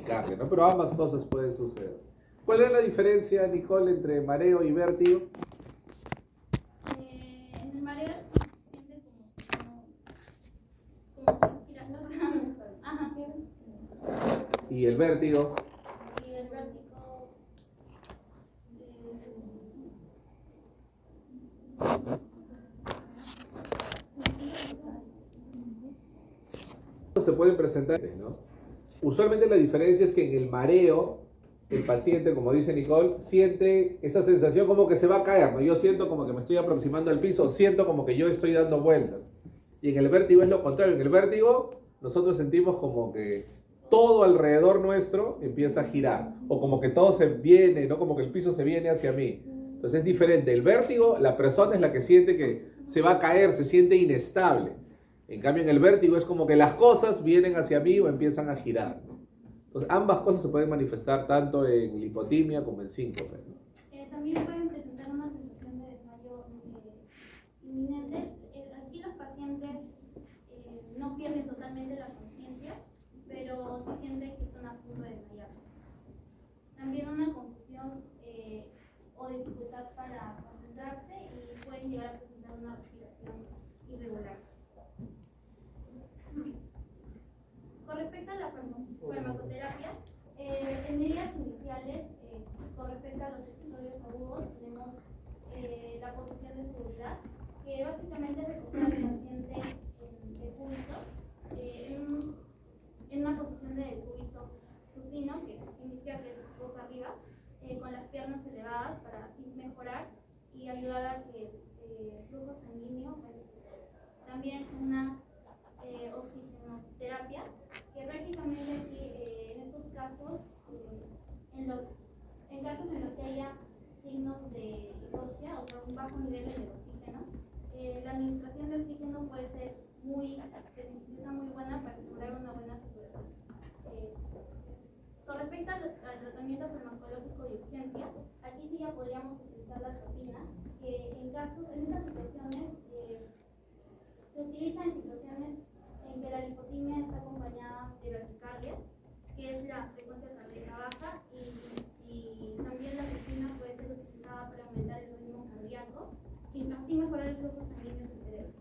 taquicardia, ¿no? Pero ambas cosas pueden suceder. ¿Cuál es la diferencia, Nicole, entre mareo y vértigo? En el mareo se siente como girando. Ajá. ¿Y el vértigo? Y el vértigo se pueden presentar, ¿no? Usualmente la diferencia es que en el mareo, el paciente, como dice Nicole, siente esa sensación como que se va a caer, ¿no? Yo siento como que me estoy aproximando al piso, siento como que yo estoy dando vueltas. Y en el vértigo es lo contrario. En el vértigo nosotros sentimos como que todo alrededor nuestro empieza a girar, o como que todo se viene, ¿no? Como que el piso se viene hacia mí. Entonces es diferente. El vértigo, la persona es la que siente que se va a caer, se siente inestable. En cambio, en el vértigo es como que las cosas vienen hacia mí o empiezan a girar, ¿no? Entonces, ambas cosas se pueden manifestar tanto en hipotimia como en síncope, ¿no? también pueden presentar una sensación de desmayo inminente. Aquí los pacientes no pierden totalmente la conciencia, pero sí sienten que están a punto de desmayar. También una confusión o dificultad para concentrarse y pueden llegar a presentar una respiración irregular. Con respecto a la farmacoterapia, en medidas iniciales, con respecto a los episodios agudos, tenemos la posición de seguridad, que básicamente recostar al paciente de cúbito, en una posición de cúbito supino, que significa que es boca arriba, con las piernas elevadas para así mejorar y ayudar a que el flujo sanguíneo mejore. También una oxigenoterapia, que prácticamente aquí, en estos casos, en casos en los que haya signos de hipoxia, o sea, un bajo nivel de oxígeno, la administración de oxígeno puede ser muy beneficiosa, muy buena para asegurar una buena saturación. Con respecto al tratamiento farmacológico de urgencia, aquí sí ya podríamos utilizar la atropina, que en estas situaciones se utiliza en situaciones en que la lipotimia está acompañada de bradicardia, que es la frecuencia cardíaca baja, y también la atropina puede ser utilizada para aumentar el ritmo cardíaco y así mejorar el flujo sanguíneo del cerebro.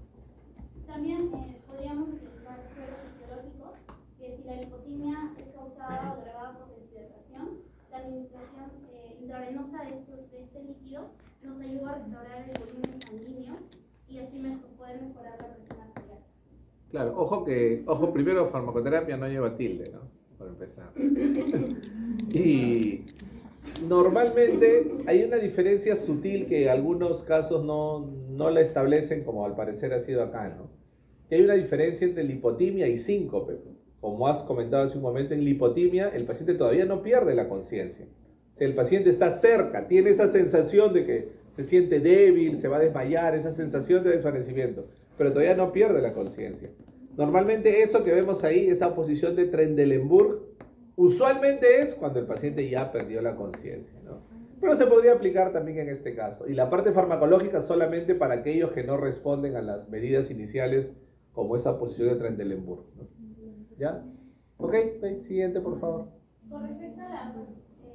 También podríamos utilizar sueros fisiológicos, que si la lipotimia es causada o agravada por deshidratación, la administración intravenosa de este líquido nos ayuda a restaurar el volumen sanguíneo y así poder mejorar la presión arterial. Claro, ojo, primero farmacoterapia no lleva tilde, ¿no? Para empezar. Y normalmente hay una diferencia sutil que en algunos casos no la establecen, como al parecer ha sido acá, ¿no? Que hay una diferencia entre lipotimia y síncope. Como has comentado hace un momento, en lipotimia el paciente todavía no pierde la conciencia. O sea, el paciente está cerca, tiene esa sensación de que se siente débil, se va a desmayar, esa sensación de desvanecimiento, pero todavía no pierde la conciencia. Normalmente eso que vemos ahí, esa posición de Trendelenburg, usualmente es cuando el paciente ya perdió la conciencia, ¿no? Pero se podría aplicar también en este caso. Y la parte farmacológica solamente para aquellos que no responden a las medidas iniciales, como esa posición de Trendelenburg, ¿no? ¿Ya? Ok, siguiente, por favor. Con respecto a la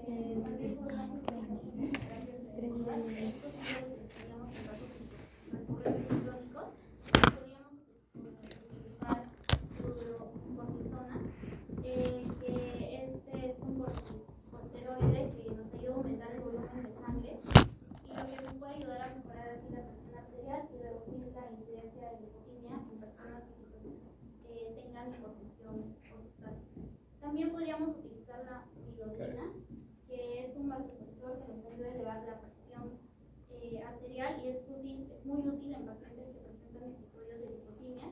manejo de la crónicos, podríamos utilizar cortisona, que este es un corticosteroide que nos ayuda a aumentar el volumen de sangre y lo que nos puede ayudar a mejorar así la presión arterial y reducir la incidencia de hipotimia en personas que tengan hipotensión ortostática. También podríamos utilizar la lidocaína, que es un vasopresor que nos ayuda a elevar la presión arterial y es muy útil en pacientes que presentan episodios de hipotimia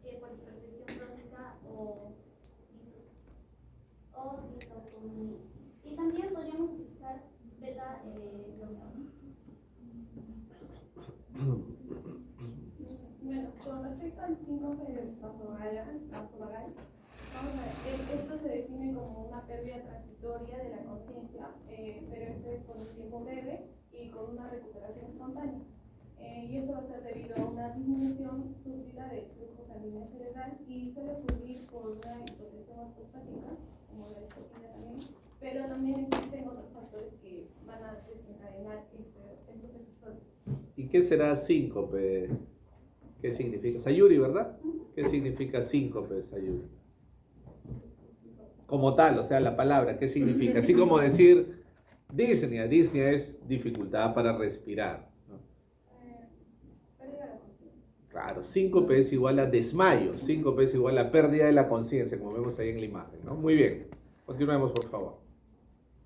por hipertensión crónica o disautonomía. Y también podríamos utilizar beta-glucano. Bueno, con respecto al síncope vasovagal, vamos a ver, esto se define como una pérdida transitoria de la conciencia, pero esto es por un tiempo breve y con una recuperación espontánea. Y esto va a ser debido a una disminución súbita del flujo sanguíneo cerebral y suele ocurrir por una hipotensión ortostática, como la discotina también, desencadenar estos episodios. ¿Y qué será síncope? ¿Qué significa? Sayuri, ¿verdad? ¿Qué significa síncope, Sayuri? Como tal, o sea, la palabra, ¿qué significa? Así como decir disnea. Disnea es dificultad para respirar, ¿no? Pérdida de la conciencia. Claro, síncope es igual a desmayo, síncope es igual a pérdida de la conciencia, como vemos ahí en la imagen, ¿no? Muy bien, continuemos por favor.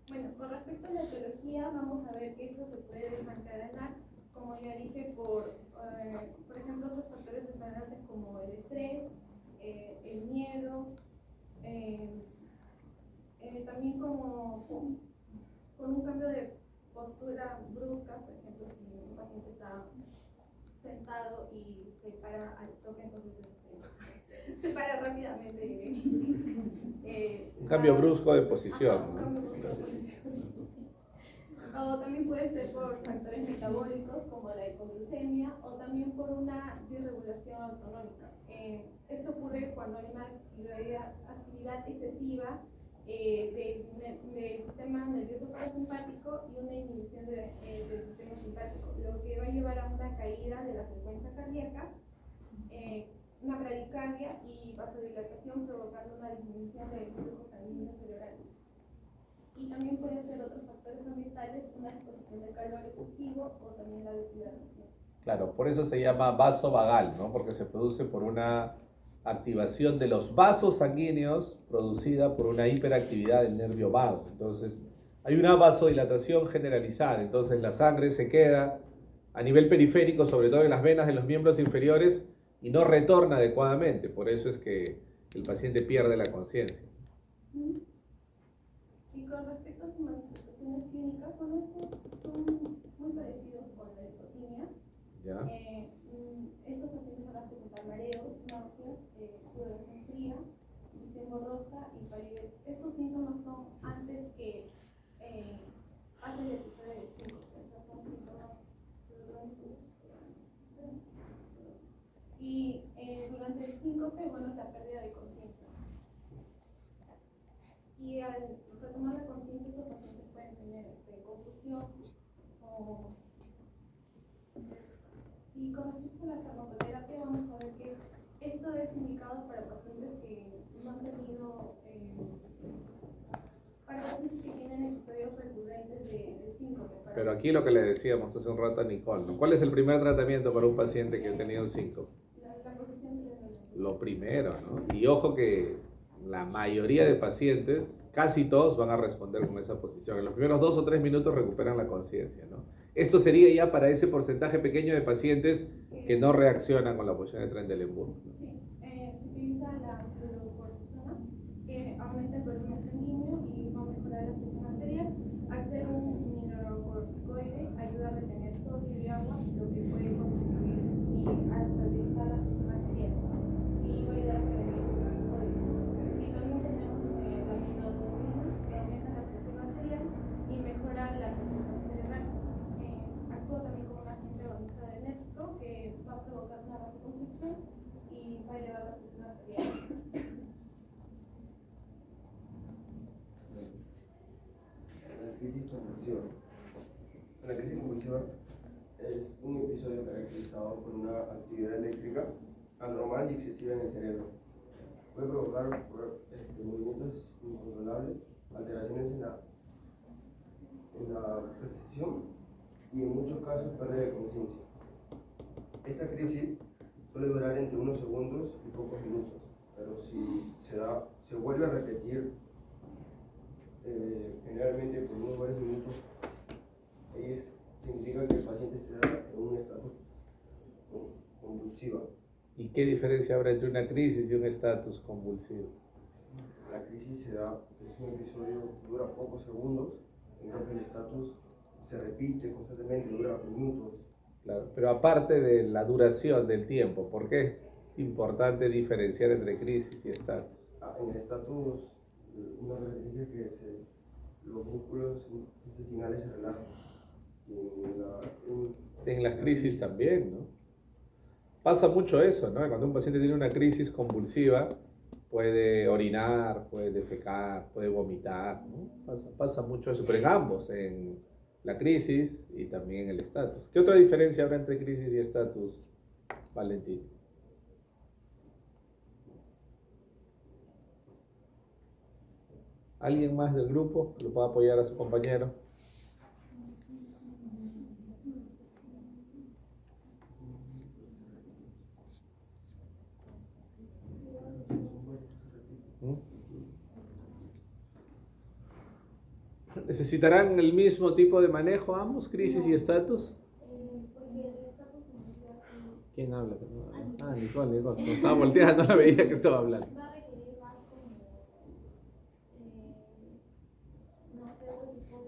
Bueno, con respecto a la etiología, vamos a ver que esto se puede desencadenar, como ya dije, por ejemplo, otros factores determinantes como el estrés, el miedo, también como con un cambio de postura brusca, por ejemplo, si un paciente está sentado y se para al toque, entonces se para rápidamente. Un cambio brusco de posición, Ajá, un ¿no? cambio brusco de posición. O también puede ser por factores metabólicos como la hipoglucemia o también por una disregulación autonómica. Esto ocurre cuando hay una actividad excesiva del sistema nervioso parasimpático y una inhibición del sistema simpático, lo que va a llevar a una caída de la frecuencia cardíaca, una bradicardia y vasodilatación, provocando una disminución del flujo sanguíneo cerebral. Y también pueden ser otros factores ambientales, una exposición de calor excesivo o también la deshidratación. Claro, por eso se llama vaso vagal, ¿no? Porque se produce por una activación de los vasos sanguíneos producida por una hiperactividad del nervio vago. Entonces, hay una vasodilatación generalizada, entonces la sangre se queda a nivel periférico, sobre todo en las venas de los miembros inferiores, y no retorna adecuadamente. Por eso es que el paciente pierde la conciencia. Y con respecto a sus manifestaciones clínicas, bueno, estos son muy parecidos con la hipotimia. ¿Ya? Estos pacientes van a presentar mareos, náuseas, sudoración fría, visión borrosa y palidez. Estos síntomas son antes que pase el episodio de síncope. Estos son síntomas y durante el síncope, bueno, es la pérdida de conciencia. Y al retomar la conciencia, estos pacientes pueden tener confusión y con respecto a la farmacoterapia, vamos a ver que esto es indicado para pacientes que no han tenido, para pacientes que tienen episodios recurrentes de síncope. Pero aquí lo que le decíamos hace un rato a Nicole, ¿no? ¿Cuál es el primer tratamiento para un paciente que ha tenido un síncope? La posición de Lo primero, ¿no? Y ojo que la mayoría de pacientes, casi todos van a responder con esa posición. En los primeros 2 o 3 minutos recuperan la conciencia, ¿no? Esto sería ya para ese porcentaje pequeño de pacientes que no reaccionan con la posición de Trendelenburg. Sí, se utiliza la fluorocortisona, que aumenta el volumen sanguíneo y va a mejorar la presión arterial. Al ser un mineralocorticoide, ayuda a retener sodio y agua, lo que puede contribuir a estabilizar la presión arterial y va a ayudar a prevenir el sodio. Y también tenemos la mineralocortisona, que aumenta la presión arterial y mejora la perfusión cerebral. Actúa también como un agente agonista que va a provocar una vasoconstricción y va a elevar la presión arterial. La crisis convulsiva. La crisis convulsiva es un episodio caracterizado por una actividad eléctrica anormal y excesiva en el cerebro. Puede provocar movimientos incontrolables, alteraciones en la percepción y en muchos casos pérdida de conciencia. Esta crisis suele durar entre unos segundos y pocos minutos, pero si se vuelve a repetir generalmente por unos varios minutos, significa que el paciente está en un estado convulsivo. ¿Y qué diferencia habrá entre una crisis y un estatus convulsivo? La crisis es un episodio que dura pocos segundos, en cambio el estatus se repite constantemente, dura minutos. Claro, pero aparte de la duración del tiempo, ¿por qué es importante diferenciar entre crisis y estatus? En el estatus, una característica es que los músculos intestinales se relajan. En las crisis también, ¿no? Pasa mucho eso, ¿no? Cuando un paciente tiene una crisis convulsiva, puede orinar, puede defecar, puede vomitar, ¿no? Pasa mucho eso, pero en ambos, en La crisis y también el estatus. ¿Qué otra diferencia habrá entre crisis y estatus, Valentín? ¿Alguien más del grupo que lo pueda apoyar a su compañero? ¿Necesitarán el mismo tipo de manejo ambos, crisis y estatus? ¿Quién habla? Ah, Nicole. No estaba volteando, no la veía que estaba hablando. Va a requerir más como, no sé, otro tipo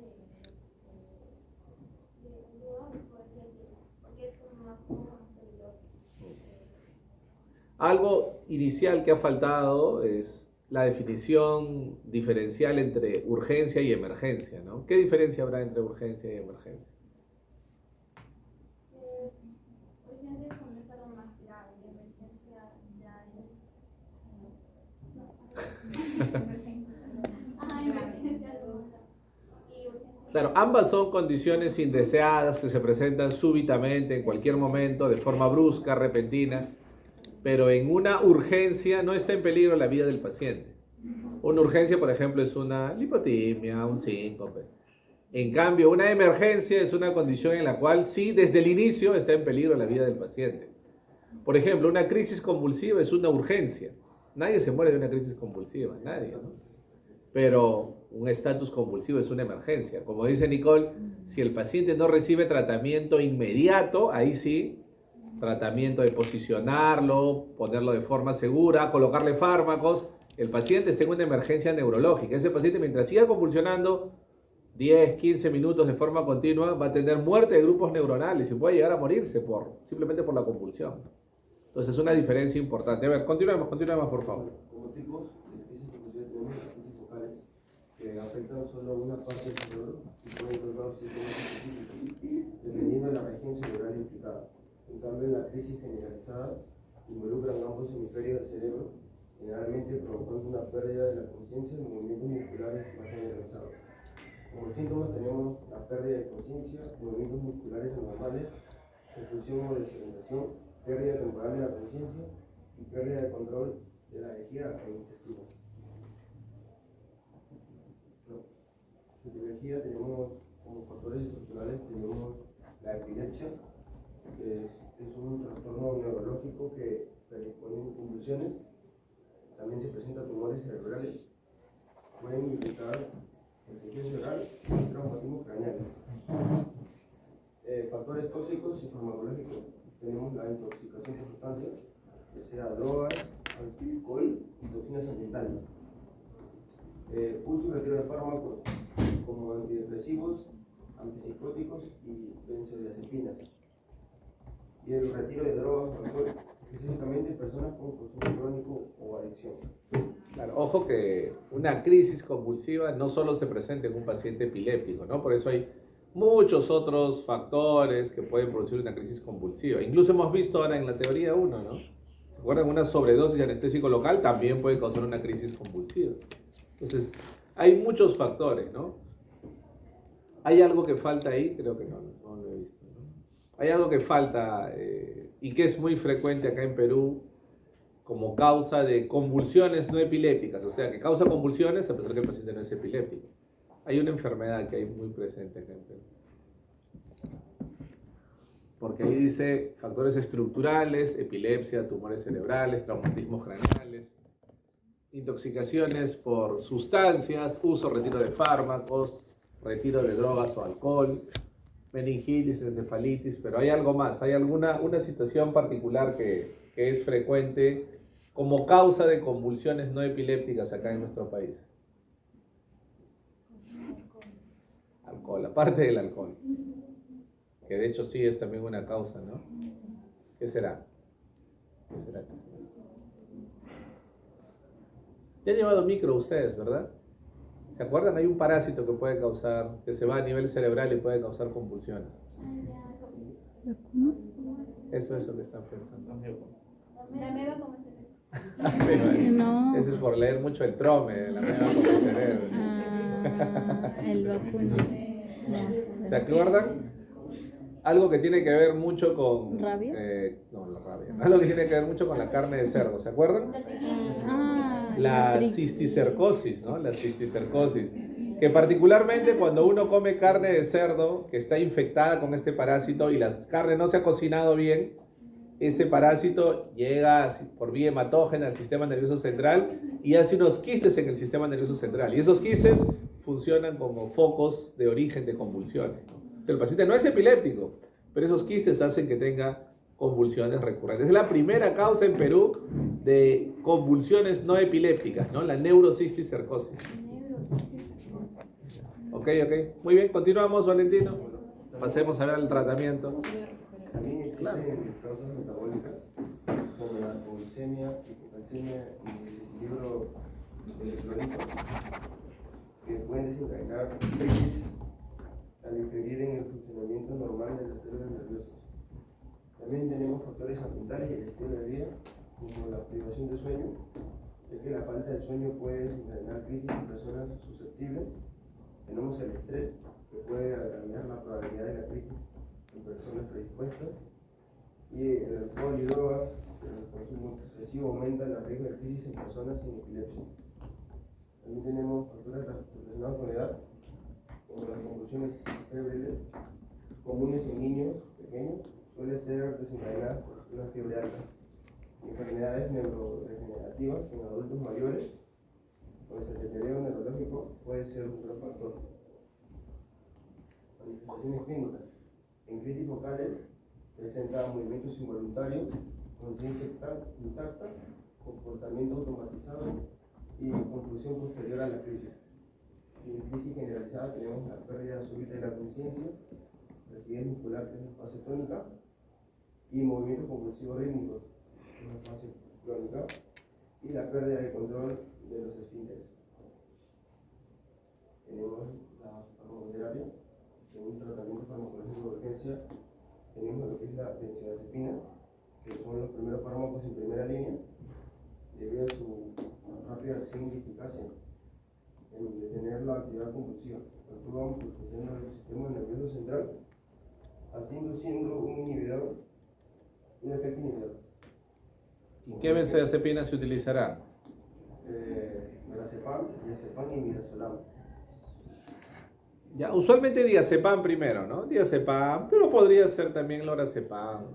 de ayuda, por así decirlo, porque es como un poco más peligroso. Algo inicial que ha faltado es la definición diferencial entre urgencia y emergencia, ¿no? ¿Qué diferencia habrá entre urgencia y emergencia? Urgencia es cuando es algo más grave, y emergencia ya emergencia algo más grave. Y urgencia. Claro, ambas son condiciones indeseadas que se presentan súbitamente, en cualquier momento, de forma brusca, repentina, pero en una urgencia no está en peligro la vida del paciente. Una urgencia, por ejemplo, es una lipotimia, un síncope. En cambio, una emergencia es una condición en la cual sí, desde el inicio está en peligro la vida del paciente. Por ejemplo, una crisis convulsiva es una urgencia. Nadie se muere de una crisis convulsiva, nadie, ¿no? Pero un estatus convulsivo es una emergencia. Como dice Nicole, si el paciente no recibe tratamiento inmediato, ahí sí, tratamiento de posicionarlo, ponerlo de forma segura, colocarle fármacos, el paciente está en una emergencia neurológica. Ese paciente, mientras siga convulsionando 10, 15 minutos de forma continua, va a tener muerte de grupos neuronales y puede llegar a morirse simplemente por la convulsión. Entonces es una diferencia importante. A ver, continuemos por favor. Como tipos de crisis convulsivas tenemos las crisis focales que afectan solo una parte del cerebro y pueden causar síntomas específicos dependiendo de la región cerebral implicada. En cambio, la crisis generalizada involucra ambos hemisferios del cerebro, generalmente provocando una pérdida de la conciencia y movimientos musculares más generalizados. Como síntomas tenemos la pérdida de conciencia, movimientos musculares anormales, confusión o desorientación, pérdida temporal de la conciencia y pérdida de control de la vejiga e intestinos. En etiología tenemos como factores estructurales tenemos la epilepsia, que es un trastorno neurológico que predispone convulsiones. También se presentan tumores cerebrales, pueden implicar infección cerebral y traumatismo craneal. Factores tóxicos y farmacológicos. Tenemos la intoxicación por sustancias, ya sea drogas, alcohol y toxinas ambientales. Uso y retiro de fármacos como antidepresivos, antipsicóticos y benzodiazepinas. Y el retiro de drogas o alcohol, específicamente en personas con consumo crónico o adicción. Claro, ojo que una crisis convulsiva no solo se presenta en un paciente epiléptico, ¿no? Por eso hay muchos otros factores que pueden producir una crisis convulsiva. Incluso hemos visto ahora en la teoría 1, ¿no? ¿Se acuerdan? Una sobredosis de anestésico local también puede causar una crisis convulsiva. Entonces, hay muchos factores, ¿no? ¿Hay algo que falta ahí? Creo que no lo he visto, ¿no? Hay algo que falta y que es muy frecuente acá en Perú como causa de convulsiones no epilépticas, o sea, que causa convulsiones a pesar de que el paciente no es epiléptico. Hay una enfermedad que hay muy presente acá en Perú. Porque ahí dice factores estructurales, epilepsia, tumores cerebrales, traumatismos craneales, intoxicaciones por sustancias, uso, retiro de fármacos, retiro de drogas o alcohol, meningitis, encefalitis, pero hay algo más, hay una situación particular que es frecuente como causa de convulsiones no epilépticas acá en nuestro país. Alcohol, aparte del alcohol, que de hecho sí es también una causa, ¿no? ¿Qué será? ¿Qué será? Ya han llevado micro ustedes, ¿verdad? ¿Se acuerdan? Hay un parásito que puede causar, que se va a nivel cerebral y puede causar convulsiones. Eso es lo que están pensando. La meba como No. Eso es por leer mucho el trome, la meba como el cerebro. El vacuno. ¿Se acuerdan? Algo que tiene que ver mucho con... ¿Rabia? No, la rabia. Algo que tiene que ver mucho con la carne de cerdo, ¿se acuerdan? La cisticercosis, ¿no? La cisticercosis. Que particularmente cuando uno come carne de cerdo que está infectada con este parásito y la carne no se ha cocinado bien, ese parásito llega por vía hematógena al sistema nervioso central y hace unos quistes en el sistema nervioso central. Y esos quistes funcionan como focos de origen de convulsiones, ¿no? O sea, el paciente no es epiléptico, pero esos quistes hacen que tenga convulsiones recurrentes. Es la primera causa en Perú de convulsiones no epilépticas, ¿no? La neurocisticercosis. Ok. Muy bien, continuamos, Valentino. Pasemos a ver el tratamiento. También existen causas metabólicas como la glucemia, hipocalcemia y libro electrónico que pueden desencadenar crisis al interferir en el funcionamiento normal de las células nerviosas. También tenemos factores ambientales y el estilo de vida, como la privación de sueño, ya que la falta de sueño puede desencadenar crisis en personas susceptibles. Tenemos el estrés, que puede agrangar la probabilidad de la crisis en personas predispuestas, y el alcohol y drogas, el consumo excesivo aumenta el riesgo de crisis en personas sin epilepsia. También tenemos factores relacionados con la edad, como las convulsiones febriles comunes en niños pequeños, suele ser desencadenadas por una fiebre alta. Enfermedades neurodegenerativas en adultos mayores, pues el deterioro neurológico puede ser otro factor. Manifestaciones clínicas. En crisis focales presenta movimientos involuntarios, conciencia intacta, comportamiento automatizado y confusión posterior a la crisis. En crisis generalizada tenemos la pérdida súbita de la conciencia, rigidez muscular, que es la fase tónica, y movimientos compulsivos rítmicos, que es la fase crónica, y la pérdida de control de los esfínteres. Tenemos la farmacoterapia, en un tratamiento farmacológico de urgencia, tenemos lo que es la benzodiazepina, que son los primeros fármacos en primera línea, debido a su rápida acción y eficacia en detener la actividad convulsiva. Actúan por función del sistema nervioso central, así induciendo un efecto inhibidor. ¿Y qué benzodiazepina se utilizará? Diazepam y midazolam. Ya, usualmente diazepam primero, ¿no? Diazepam, pero podría ser también lorazepam.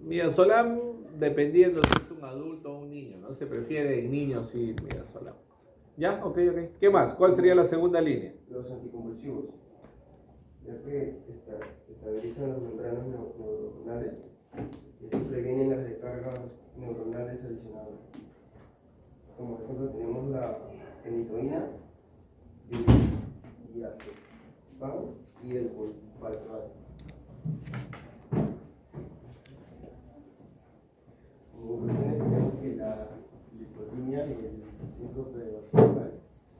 Midazolam, dependiendo si es un adulto o un niño, ¿no? Se prefiere en niños, sí, midazolam. ¿Ya? Ok. ¿Qué más? ¿Cuál sería la segunda línea? Los anticonvulsivos, ya que estabilizan las membranas neuronales y se previenen las descargas neuronales adicionales. Como por ejemplo tenemos la fenitoína, diazepam y el valproato. Como conclusiones tenemos que la lipotimia y el síndrome vascular,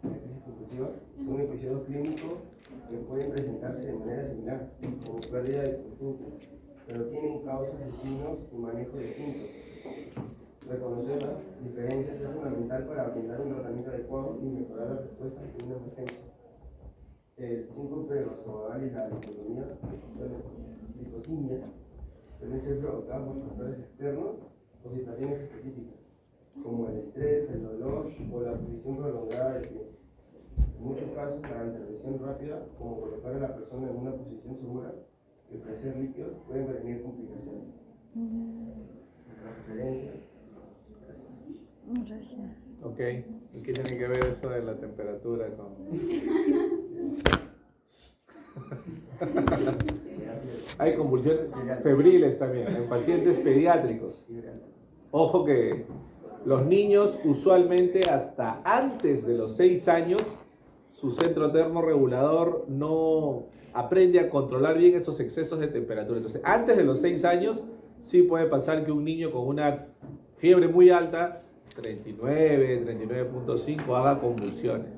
la crisis convulsiva, son episodios clínicos que pueden presentarse de manera similar, como pérdida de conciencia, pero tienen causas, signos y manejo distintos. Reconocer las diferencias es fundamental para brindar un tratamiento adecuado y mejorar la respuesta ante una emergencia. El síncope vasovagal y la lipotimia pueden ser provocadas por factores externos o situaciones específicas, como el estrés, el dolor o la posición prolongada del pie. En muchos casos, la intervención rápida, como colocar a la persona en una posición segura y ofrecer líquidos, pueden prevenir complicaciones. Nuestras referencias. Gracias. Ok. ¿Y qué tiene que ver eso de la temperatura con...? Hay convulsiones febriles también en pacientes pediátricos. Ojo que los niños usualmente hasta antes de los 6 años su centro termorregulador no aprende a controlar bien esos excesos de temperatura. Entonces, antes de los 6 años sí puede pasar que un niño con una fiebre muy alta, 39, 39.5, haga convulsiones.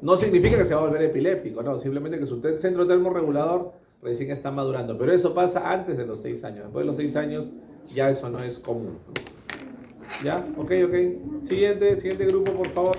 No significa que se va a volver epiléptico, no, simplemente que su centro termorregulador recién está madurando. Pero eso pasa antes de los 6 años. Después de los 6 años ya eso no es común. ¿Ya? Ok. Siguiente grupo, por favor.